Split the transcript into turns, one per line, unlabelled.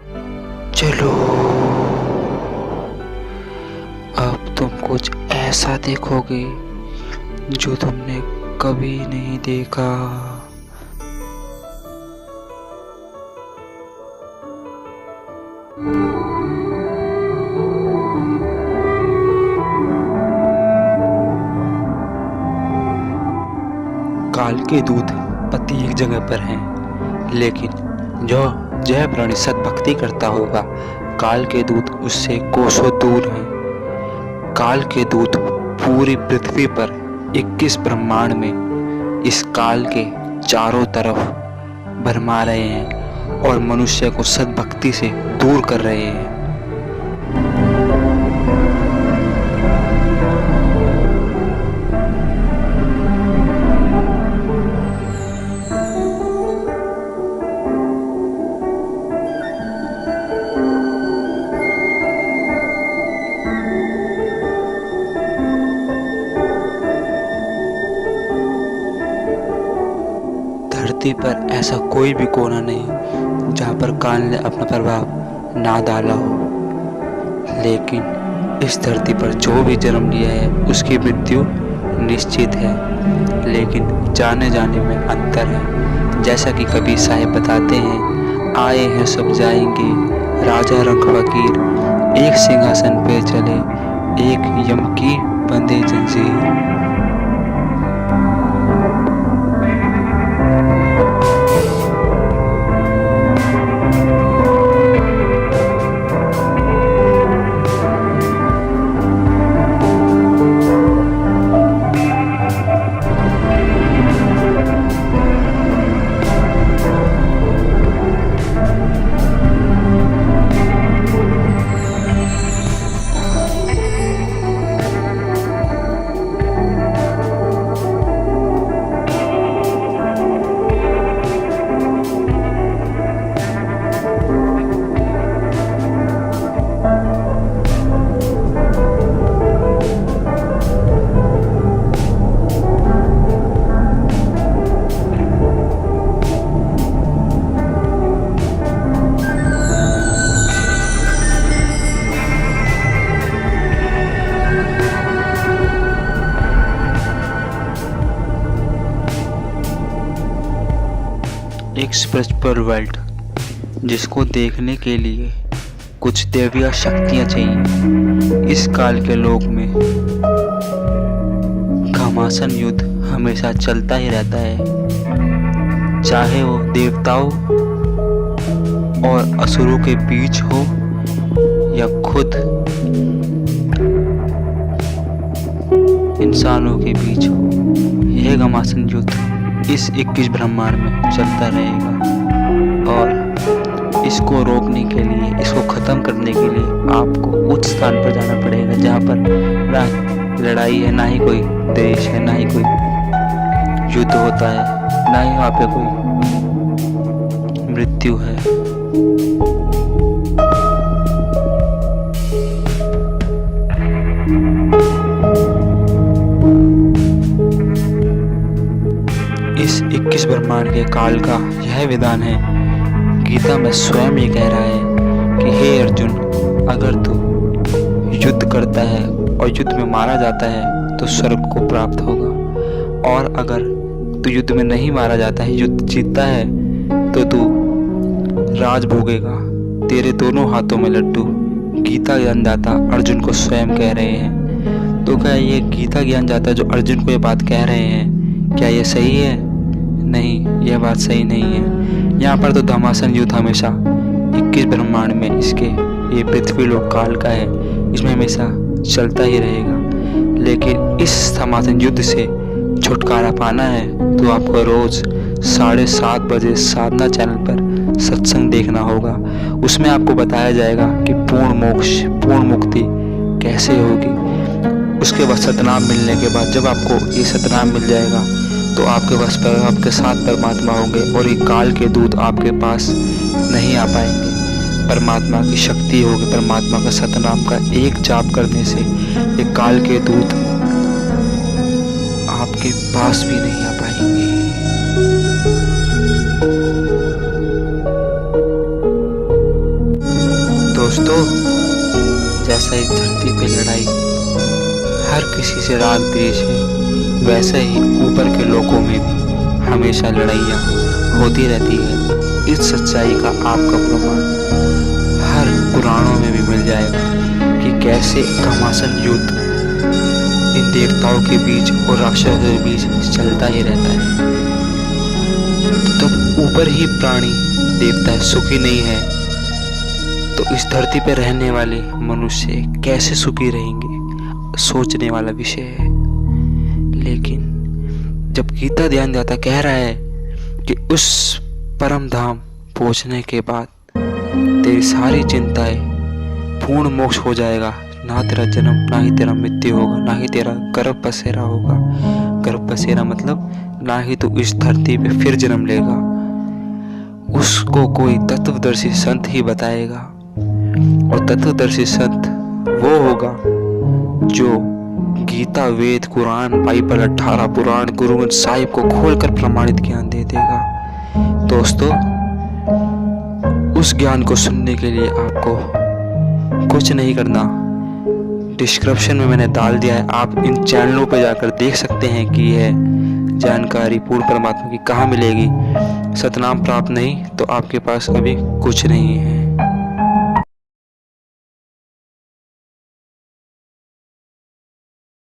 चलो, अब तुम कुछ ऐसा देखोगे जो तुमने कभी नहीं देखा। काल के दूत पति एक जगह पर हैं, लेकिन जो प्राणी सद्भक्ति करता होगा, काल के दूत उससे कोसों दूर हैं। काल के दूत पूरी पृथ्वी पर 21 ब्रह्मांड में इस काल के चारों तरफ भरमा रहे हैं और मनुष्य को सद्भक्ति से दूर कर रहे हैं। धरती पर ऐसा कोई भी कोना नहीं जहाँ पर काल ने अपना प्रभाव ना डाला हो, लेकिन इस धरती पर जो भी जन्म लिया है उसकी मृत्यु निश्चित है, लेकिन जाने जाने में अंतर है। जैसा कि कबीर साहिब बताते हैं, आए हैं सब जाएंगे, राजा रंग फकीर, एक सिंहासन पे चले, एक यम की बंधे जंजीर। एक स्पिरिचुअल वर्ल्ड जिसको देखने के लिए कुछ दैवीय शक्तियाँ चाहिए। इस काल के लोक में घमासान युद्ध हमेशा चलता ही रहता है, चाहे वो देवताओं और असुरों के बीच हो या खुद इंसानों के बीच हो। यह घमासान युद्ध इस 21 ब्रह्मांड में चलता रहेगा और इसको रोकने के लिए, इसको ख़त्म करने के लिए आपको उच्च स्थान पर जाना पड़ेगा, जहाँ पर ना लड़ाई है, ना ही कोई देश है, ना ही कोई युद्ध होता है, ना ही वहाँ पे कोई मृत्यु है। इस 21 ब्रह्मांड के काल का यह विधान है। गीता में स्वयं ये कह रहा है कि हे अर्जुन, अगर तू युद्ध करता है और युद्ध में मारा जाता है तो स्वर्ग को प्राप्त होगा, और अगर तू युद्ध में नहीं मारा जाता है, युद्ध जीतता है, तो तू राज भोगेगा, तेरे दोनों हाथों में लड्डू। गीता ज्ञानदाता अर्जुन को स्वयं कह रहे हैं। तो क्या ये गीता ज्ञानदाता जो अर्जुन को ये बात कह रहे हैं, क्या ये सही है? नहीं, यह बात सही नहीं है। यहाँ पर तो घमासान युद्ध हमेशा 21 ब्रह्मांड में इसके ये पृथ्वी लोक काल का है, इसमें हमेशा चलता ही रहेगा। लेकिन इस घमासान युद्ध से छुटकारा पाना है तो आपको रोज 7:30 बजे साधना चैनल पर सत्संग देखना होगा। उसमें आपको बताया जाएगा कि पूर्ण मोक्ष, पूर्ण मुक्ति कैसे होगी। उसके बाद सतनाम मिलने के बाद जब आपको ये सतनाम मिल जाएगा तो आपके पास आपके साथ परमात्मा होंगे और ये काल के दूत आपके पास नहीं आ पाएंगे। परमात्मा की शक्ति होगी, परमात्मा का सतनाम का एक जाप करने से ये काल के दूत आपके पास भी नहीं आ पाएंगे। दोस्तों, जैसा इस धरती पे लड़ाई हर किसी से राग द्वेष है, वैसे ही ऊपर के लोकों में भी हमेशा लड़ाइयाँ होती रहती है। इस सच्चाई का आपका प्रमाण हर पुराणों में भी मिल जाएगा कि कैसे घमासान युद्ध इन देवताओं के बीच और राक्षसों के बीच चलता ही रहता है। तब ऊपर ही प्राणी देवता सुखी नहीं है तो इस धरती पर रहने वाले मनुष्य कैसे सुखी रहेंगे, सोचने वाला विषय है। लेकिन जब गीता ध्यान देता कह रहा है कि उस परम धाम पहुंचने के बाद तेरी सारी चिंताएं पूर्ण मोक्ष हो जाएगा, ना तेरा जन्म, ना ही तेरा मृत्यु होगा, ना ही तेरा गर्भ बसेरा होगा। गर्भ बसेरा मतलब ना ही तू इस धरती पे फिर जन्म लेगा। उसको कोई तत्वदर्शी संत ही बताएगा, और तत्वदर्शी संत वो होगा जो गीता, वेद, कुरान, बाइबल, 18 पुराण, गुरु ग्रंथ साहिब को खोलकर प्रमाणित ज्ञान दे देगा। दोस्तों, उस ज्ञान को सुनने के लिए आपको कुछ नहीं करना, डिस्क्रिप्शन में मैंने डाल दिया है, आप इन चैनलों पर जाकर देख सकते हैं कि यह जानकारी पूर्ण परमात्मा की कहाँ मिलेगी। सतनाम प्राप्त नहीं तो आपके पास अभी कुछ नहीं है।